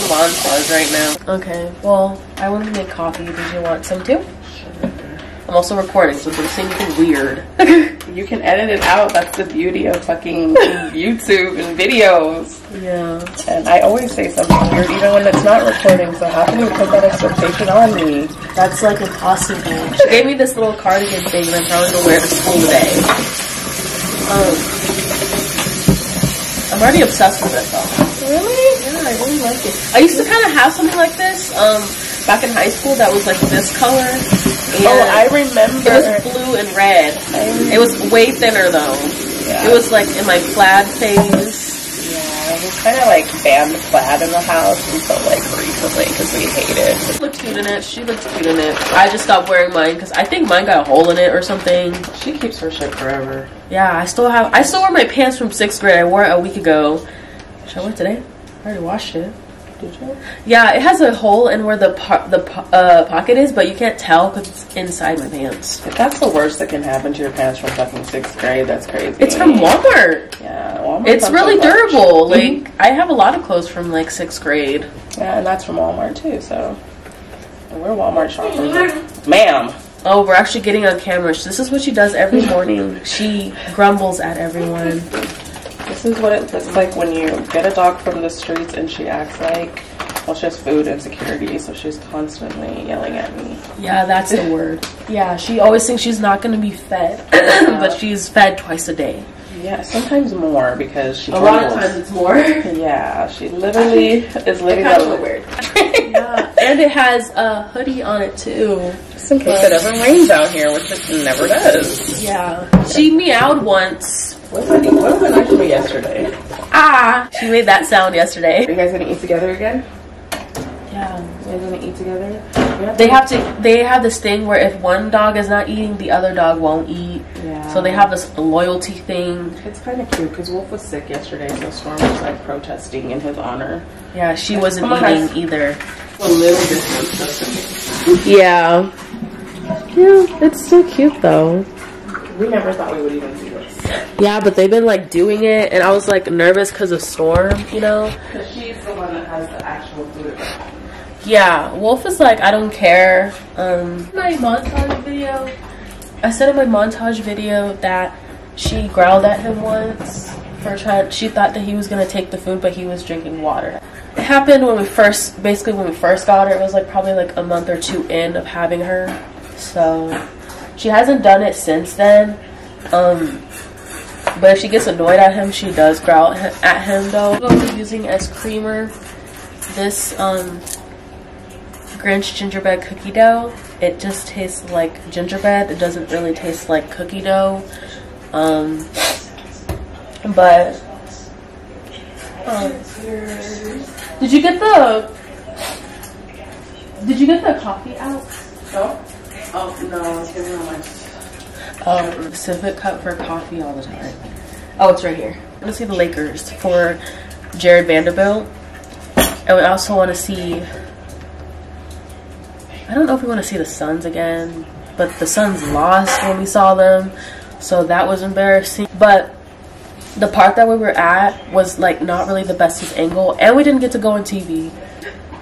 Montage right now. Okay, well, I want to make coffee. Did you want some too? Sure. I'm also recording, so if I'm saying anything weird, you can edit it out. That's the beauty of fucking YouTube and videos. Yeah. And I always say something weird even when it's not recording, so how can you put that expectation on me? That's like impossible. She gave me this little cardigan thing that I'm probably gonna wear to school today. I'm already obsessed with it though. Really? I really like it. I used to kind of have something like this back in high school that was like this color. Oh, I remember. It was blue and red. It was way thinner though. Yeah. It was like in my plaid phase. Yeah, it was kind of like banned plaid in the house until like recently because we hate it. She looked cute in it. She looks cute in it. I just stopped wearing mine because I think mine got a hole in it or something. She keeps her shit forever. Yeah, I still wear my pants from 6th grade. I wore it a week ago. Should I wear it today? I already washed it. Did you? Yeah, it has a hole in where the pocket is, but you can't tell because it's inside my pants. If that's the worst that can happen to your pants from fucking 6th grade, that's crazy. It's from Walmart. Yeah, Walmart. It's really durable. Like, I have a lot of clothes from like 6th grade. Yeah, and that's from Walmart too, so. And we're Walmart shoppers. Ma'am. Oh, we're actually getting on camera. This is what she does every morning. She grumbles at everyone. This is what it looks like when you get a dog from the streets and she acts like, well, she has food insecurity, so she's constantly yelling at me. Yeah, that's the word. Yeah, she always thinks she's not going to be fed, but she's fed twice a day. Yeah, sometimes more because she A lot of times it's more. Yeah, she literally is living that weird. Yeah, and it has a hoodie on it too. Just in case it ever rains out here, which it never does. Yeah. She meowed once. What was the night to me yesterday? Ah! She made that sound yesterday. Are you guys gonna eat together again? Yeah. You guys gonna eat together? They have this thing where if one dog is not eating, the other dog won't eat. Yeah. So they have this loyalty thing. It's kind of cute because Wolf was sick yesterday, so Storm was like protesting in his honor. Yeah, she wasn't eating either. A little different. Yeah. Yeah, it's so cute though. We never thought we would even see this. Yeah, but they've been like doing it, and I was like nervous because of Storm, you know? Because she's the one that has the actual food. Yeah, Wolf is like, I don't care. My montage video, I said in my montage video that she growled at him once for trying. She thought that he was gonna take the food, but he was drinking water. It happened when we first got her. It was like probably like a month or two in of having her, so she hasn't done it since then. But if she gets annoyed at him, she does growl at him though. I'm going to be using as creamer this Grinch gingerbread cookie dough. It just tastes like gingerbread. It doesn't really taste like cookie dough. But did you get the coffee out? No? Oh no, I was giving her my Pacific cup for coffee all the time. Oh, it's right here. I want to see the Lakers for Jared Vanderbilt. And we also want to see, I don't know if we want to see the Suns again, but the Suns lost when we saw them, so that was embarrassing. But the part that we were at was like not really the bestest angle, and we didn't get to go on TV.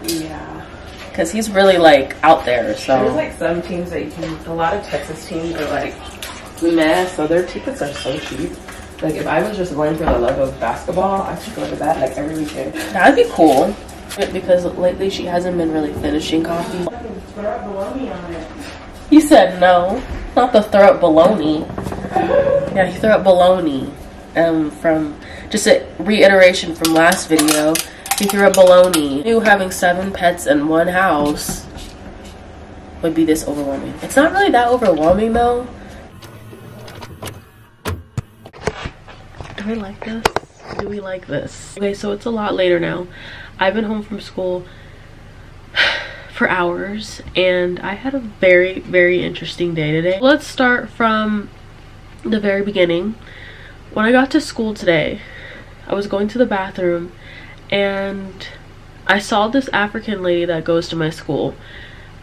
Yeah. Because he's really like out there, so. There's like some teams that you can, a lot of Texas teams are like meh, so their tickets are so cheap. Like if I was just going for the love of basketball, I should go to that like every weekend. That'd be cool. Because lately she hasn't been really finishing coffee. Throw up bologna on it. You said no, not the throw up bologna. Yeah, he threw up bologna. From just a reiteration from last video, he threw up bologna. You having 7 pets in one house would be this overwhelming. It's not really that overwhelming though. Do we like this? Do we like this? Okay, so it's a lot later now. I've been home from school for hours, and I had a very, very interesting day today. Let's start from the very beginning. When I got to school today, I was going to the bathroom and I saw this African lady that goes to my school.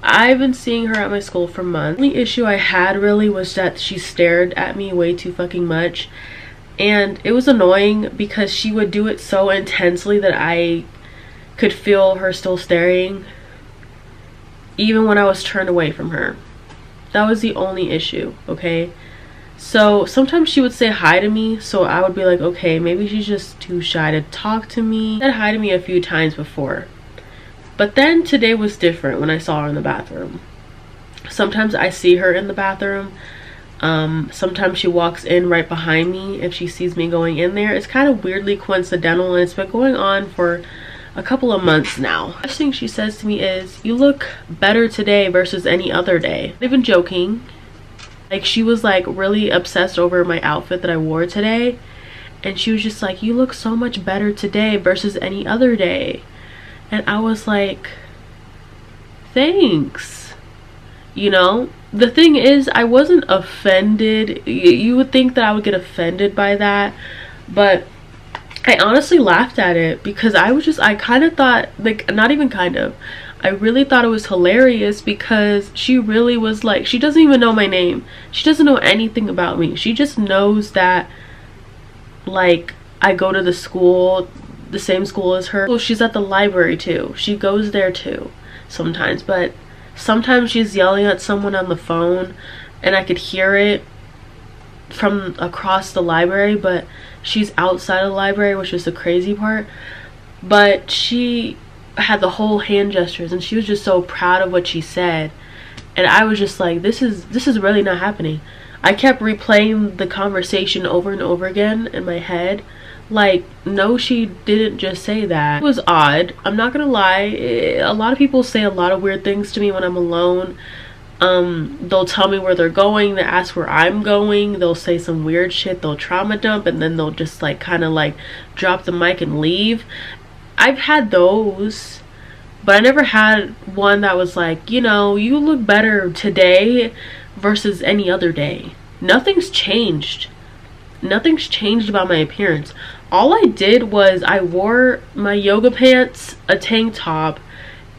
I've been seeing her at my school for months. The only issue I had really was that she stared at me way too fucking much, and it was annoying because she would do it so intensely that I could feel her still staring even when I was turned away from her. That was the only issue, okay? So sometimes she would say hi to me, so I would be like, okay, maybe she's just too shy to talk to me. She said hi to me a few times before, but then today was different when I saw her in the bathroom. Sometimes I see her in the bathroom. Sometimes she walks in right behind me if she sees me going in there. It's kind of weirdly coincidental, and it's been going on for a couple of months now. The first thing she says to me is, "You look better today versus any other day." Not even joking. Like, she was like really obsessed over my outfit that I wore today, and she was just like, "You look so much better today versus any other day." And I was like, thanks. You know, the thing is, I wasn't offended. You would think that I would get offended by that, but I honestly laughed at it because I kind of thought, like, not even kind of, I really thought it was hilarious because she really was like, she doesn't even know my name. She doesn't know anything about me. She just knows that, like, I go to the school, the same school as her. Well, she's at the library too. She goes there too sometimes, but sometimes she's yelling at someone on the phone and I could hear it from across the library, but she's outside of the library, which is the crazy part. But she had the whole hand gestures and she was just so proud of what she said, and I was just like, this is really not happening. I kept replaying the conversation over and over again in my head, like, no, she didn't just say that. It was odd, I'm not gonna lie. A lot of people say a lot of weird things to me when I'm alone. They'll tell me where they're going, they ask where I'm going, they'll say some weird shit, they'll trauma dump, and then they'll just like kind of like drop the mic and leave. I've had those, but I never had one that was like, you know, you look better today versus any other day. Nothing's changed. Nothing's changed about my appearance. All I did was I wore my yoga pants, a tank top,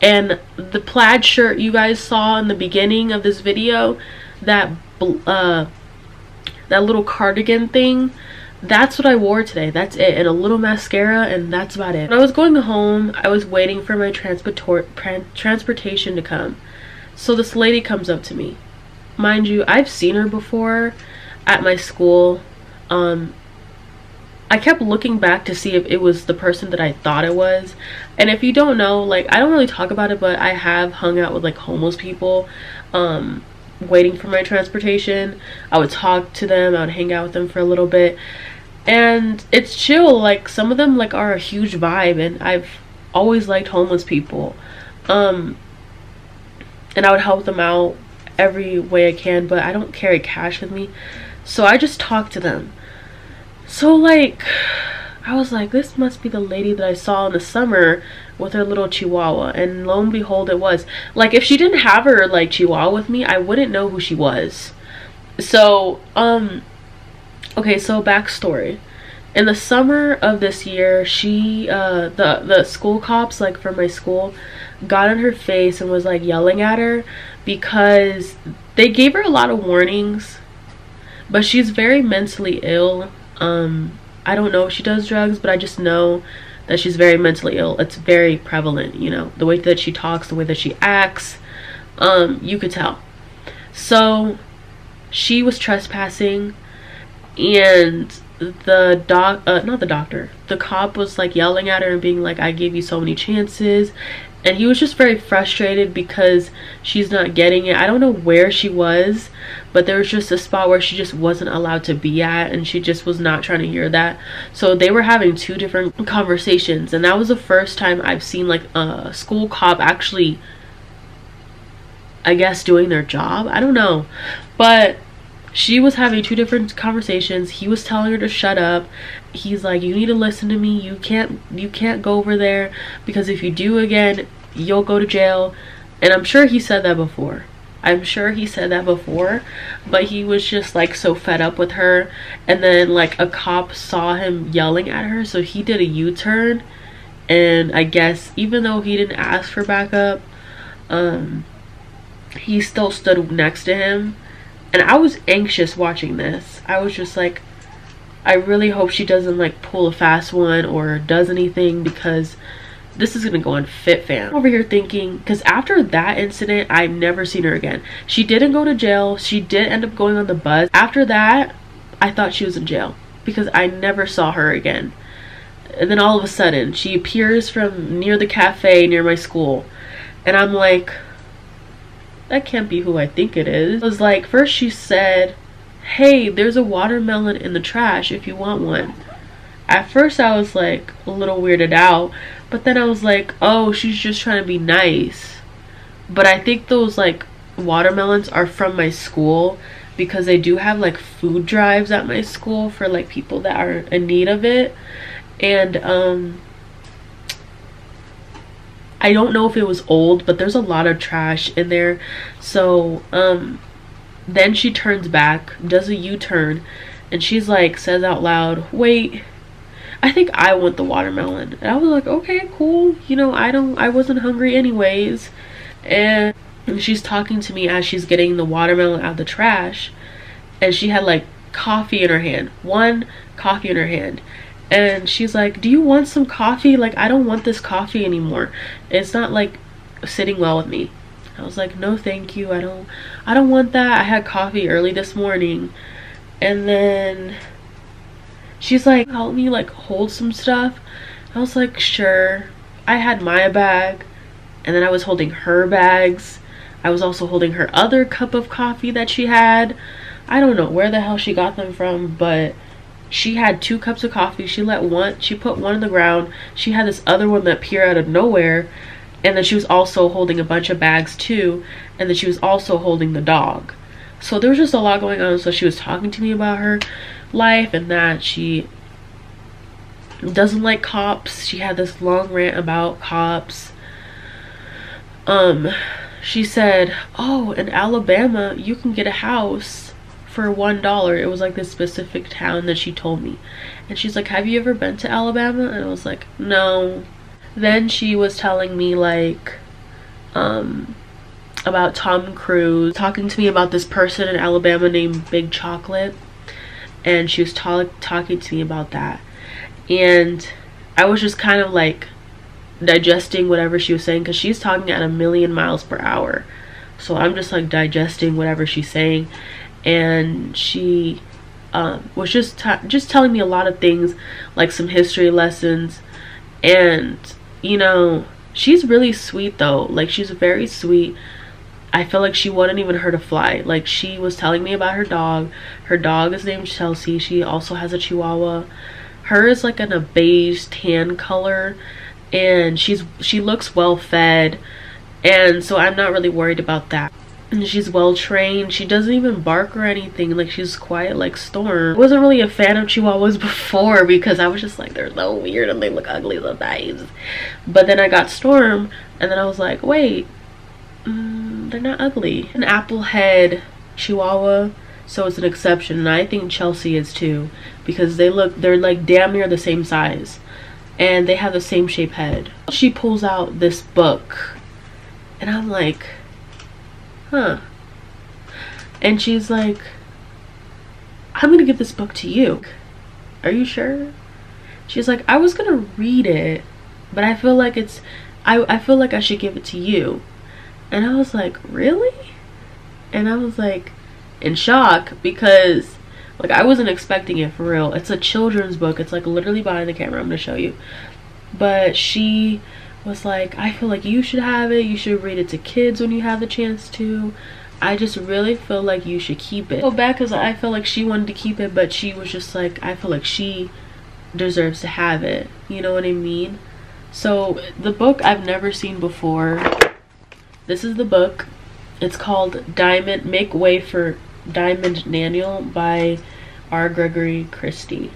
and the plaid shirt you guys saw in the beginning of this video, that little cardigan thing, that's what I wore today. That's it, and a little mascara, and that's about it. When I was going home, I was waiting for my transportation to come. So this lady comes up to me. Mind you, I've seen her before at my school. I kept looking back to see if it was the person that I thought it was. And if you don't know, like, I don't really talk about it, but I have hung out with like homeless people waiting for my transportation. I would talk to them, I would hang out with them for a little bit, and it's chill. Like, some of them like are a huge vibe, and I've always liked homeless people, and I would help them out every way I can, but I don't carry cash with me, so I just talk to them. So like, I was like, this must be the lady that I saw in the summer with her little chihuahua, and lo and behold, it was. Like, if she didn't have her like chihuahua with me, I wouldn't know who she was. So okay, so backstory. In the summer of this year, she the school cops, like, from my school, got in her face and was like yelling at her because they gave her a lot of warnings, but she's very mentally ill. I don't know if she does drugs, but I just know that she's very mentally ill. It's very prevalent, you know, the way that she talks, the way that she acts, you could tell. So she was trespassing, and the cop was like yelling at her and being like, I gave you so many chances. And he was just very frustrated because she's not getting it. I don't know where she was, but there was just a spot where she just wasn't allowed to be at, and she just was not trying to hear that. So they were having two different conversations, and that was the first time I've seen like a school cop actually, I guess, doing their job. I don't know, but she was having two different conversations. He was telling her to shut up. He's like, you need to listen to me. You can't go over there, because if you do again, you'll go to jail. And I'm sure he said that before. I'm sure he said that before, but he was just like so fed up with her. And then like a cop saw him yelling at her, so he did a U-turn. And I guess even though he didn't ask for backup, he still stood next to him. And I was anxious watching this. I was just like, I really hope she doesn't like pull a fast one or does anything, because this is gonna go on FitFam. I'm over here thinking, because after that incident, I've never seen her again. She didn't go to jail. She did end up going on the bus. After that, I thought she was in jail because I never saw her again. And then all of a sudden, she appears from near the cafe near my school. And I'm like, that can't be who I think it is. It was like, first she said, hey, there's a watermelon in the trash if you want one. At first I was like a little weirded out, but then I was like, oh, she's just trying to be nice. But I think those like watermelons are from my school, because they do have like food drives at my school for like people that are in need of it. And I don't know if it was old, but there's a lot of trash in there. So then she turns back, does a U-turn, and she's like, says out loud, wait, I think I want the watermelon. And I was like, okay, cool, you know, I wasn't hungry anyways. And she's talking to me as she's getting the watermelon out of the trash, and she had like coffee in her hand, one coffee in her hand. And she's like, do you want some coffee? Like, I don't want this coffee anymore. It's not like sitting well with me. I was like, no thank you, I don't want that. I had coffee early this morning. And then she's like, help me like hold some stuff. I was like, sure. I had my bag, and then I was holding her bags. I was also holding her other cup of coffee that she had. I don't know where the hell she got them from, but she had 2 cups of coffee. She put one on the ground. She had this other one that appeared out of nowhere. And then she was also holding a bunch of bags too. And then she was also holding the dog. So there was just a lot going on. So she was talking to me about her life and that she doesn't like cops. She had this long rant about cops. She said, oh, in Alabama, you can get a house for $1. It was like this specific town that she told me. And she's like, have you ever been to Alabama? And I was like, no. Then she was telling me like about Tom Cruise, talking to me about this person in Alabama named Big Chocolate, and she was talking to me about that. And I was just kind of like digesting whatever she was saying, because she's talking at 1,000,000 miles per hour. So I'm just like digesting whatever she's saying. And she was just telling me a lot of things, like some history lessons. And you know, she's really sweet though. Like, she's very sweet. I feel like she wouldn't even hurt a fly. Like, she was telling me about her dog. Her dog is named Chelsea. She also has a Chihuahua. Her is like in a beige tan color, and she looks well fed, and so I'm not really worried about that. And she's well trained. She doesn't even bark or anything. Like, she's quiet like Storm. I wasn't really a fan of Chihuahuas before, because I was just like, they're so weird and they look ugly sometimes. But then I got Storm, and then I was like, wait, they're not ugly. An apple head Chihuahua, so it's an exception. And I think Chelsea is too, because they're like damn near the same size, and they have the same shaped head. She pulls out this book, and I'm like, huh. And she's like, I'm gonna give this book to you. Are you sure? She's like, I was gonna read it, but I feel like I feel like I should give it to you. And I was like, really? And I was like in shock, because like I wasn't expecting it for real. It's a children's book. It's like literally behind the camera. I'm gonna show you. But she was like, I feel like you should have it. You should read it to kids when you have the chance to. I just really feel like you should keep it. Go back, because I felt like she wanted to keep it, but she was just like, I feel like she deserves to have it. You know what I mean? So the book I've never seen before. This is the book. It's called Diamond, Make Way for Diamond Daniel by R. Gregory Christie.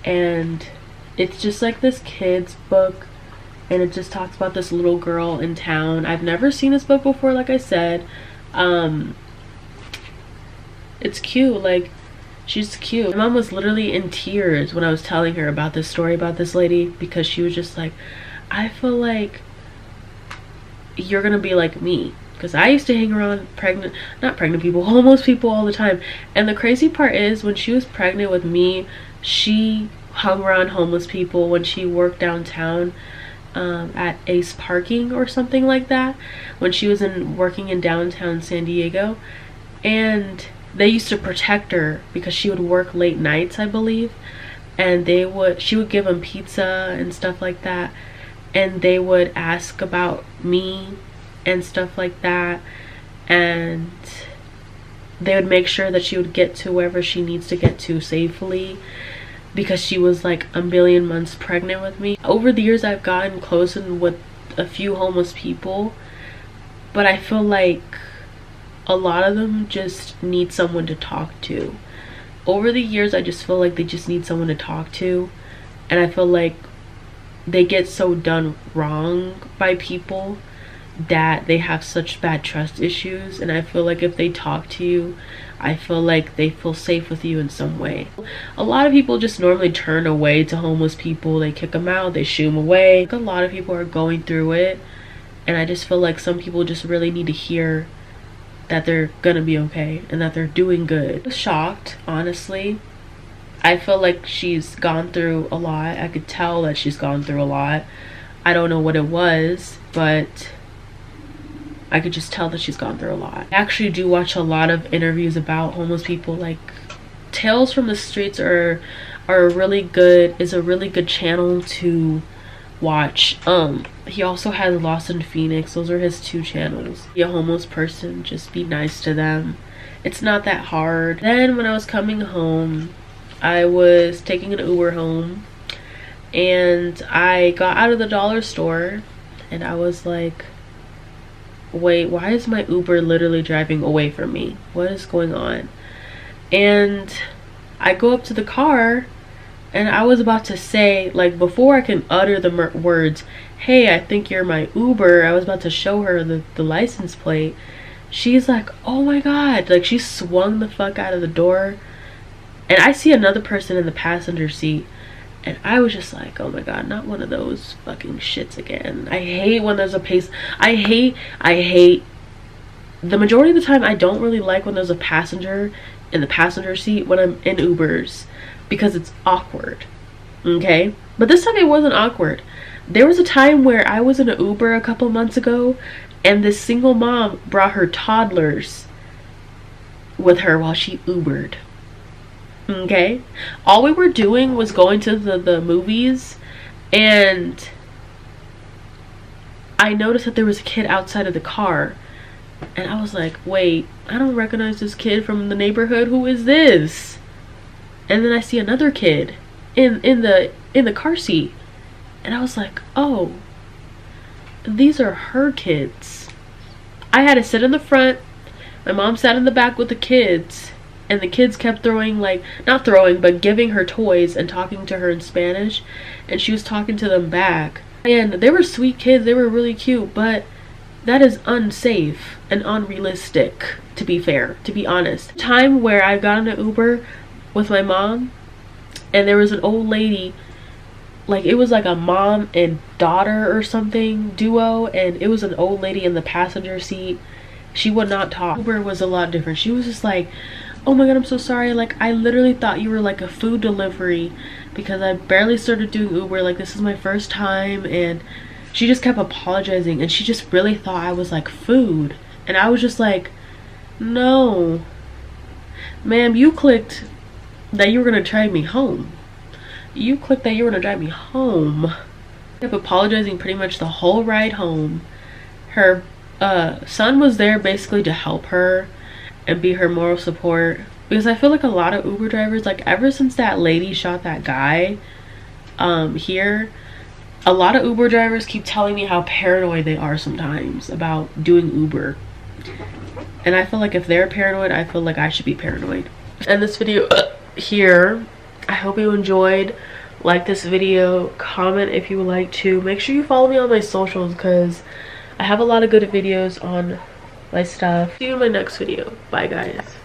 And it's just like this kid's book. and it just talks about this little girl in town. I've never seen this book before, like I said. It's cute. Like, she's cute. My mom was literally in tears when I was telling her about this story about this lady, because she was just like, I feel like you're gonna be like me, because I used to hang around homeless people all the time. And the crazy part is, when she was pregnant with me, she hung around homeless people when she worked downtown at Ace Parking or something like that, when she was working in downtown San Diego. And they used to protect her because she would work late nights, I believe, and she would give them pizza and stuff like that, and they would ask about me and stuff like that, and they would make sure that she would get to wherever she needs to get to safely, because she was like a million months pregnant with me. Over the years, I've gotten close with a few homeless people, but I feel like a lot of them just need someone to talk to. Over the years, I just feel like they just need someone to talk to, and I feel like they get so done wrong by people that they have such bad trust issues. And I feel like if they talk to you, I feel like they feel safe with you in some way. A lot of people just normally turn away to homeless people. They kick them out, they shoo them away. A lot of people are going through it, and I just feel like some people just really need to hear that they're gonna be okay and that they're doing good. I was shocked, honestly. I feel like she's gone through a lot. I could tell that she's gone through a lot. I don't know what it was, but I could just tell that she's gone through a lot. I actually do watch a lot of interviews about homeless people. Like, Tales from the Streets is a really good channel to watch. He also has Lost in Phoenix. Those are his 2 channels. Be a homeless person, just be nice to them. It's not that hard. Then when I was coming home, I was taking an Uber home, and I got out of the dollar store, and I was like, wait, why is my Uber literally driving away from me? What is going on? And I go up to the car, and I was about to say, like, before I can utter the words, hey, I think you're my Uber, I was about to show her the license plate. She's like, oh my god. Like, she swung the fuck out of the door, and I see another person in the passenger seat, and I was just like, oh my god, not one of those fucking shits again. I hate when there's a pace. I hate the majority of the time. I don't really like when there's a passenger in the passenger seat when I'm in Ubers, because it's awkward, okay? But this time it wasn't awkward. There was a time where I was in an Uber a couple months ago, and this single mom brought her toddlers with her while she Ubered, okay? All we were doing was going to the movies, and I noticed that there was a kid outside of the car, and I was like, wait, I don't recognize this kid from the neighborhood. Who is this? And then I see another kid in the car seat, and I was like, oh, these are her kids. I had to sit in the front. My mom sat in the back with the kids, and the kids kept throwing, like, not throwing, but giving her toys and talking to her in Spanish, and she was talking to them back. And they were sweet kids, they were really cute, but that is unsafe and unrealistic, to be fair, to be honest. Time where I got in an Uber with my mom, and there was an old lady, like, it was like a mom and daughter or something duo, and it was an old lady in the passenger seat. She would not talk. Uber was a lot different. She was just like, oh my god, I'm so sorry, like, I literally thought you were like a food delivery, because I barely started doing Uber, like, this is my first time. And she just kept apologizing, and she just really thought I was like food, and I was just like, no ma'am, you clicked that you were gonna drive me home. You clicked that you were gonna drive me home. She kept apologizing pretty much the whole ride home. Her son was there basically to help her and be her moral support, because I feel like a lot of Uber drivers, like, ever since that lady shot that guy here, a lot of Uber drivers keep telling me how paranoid they are sometimes about doing Uber. And I feel like if they're paranoid, I feel like I should be paranoid. And this video here, I hope you enjoyed. like this video, comment if you would like to. Make sure you follow me on my socials because I have a lot of good videos on my stuff. See you in my next video. Bye guys.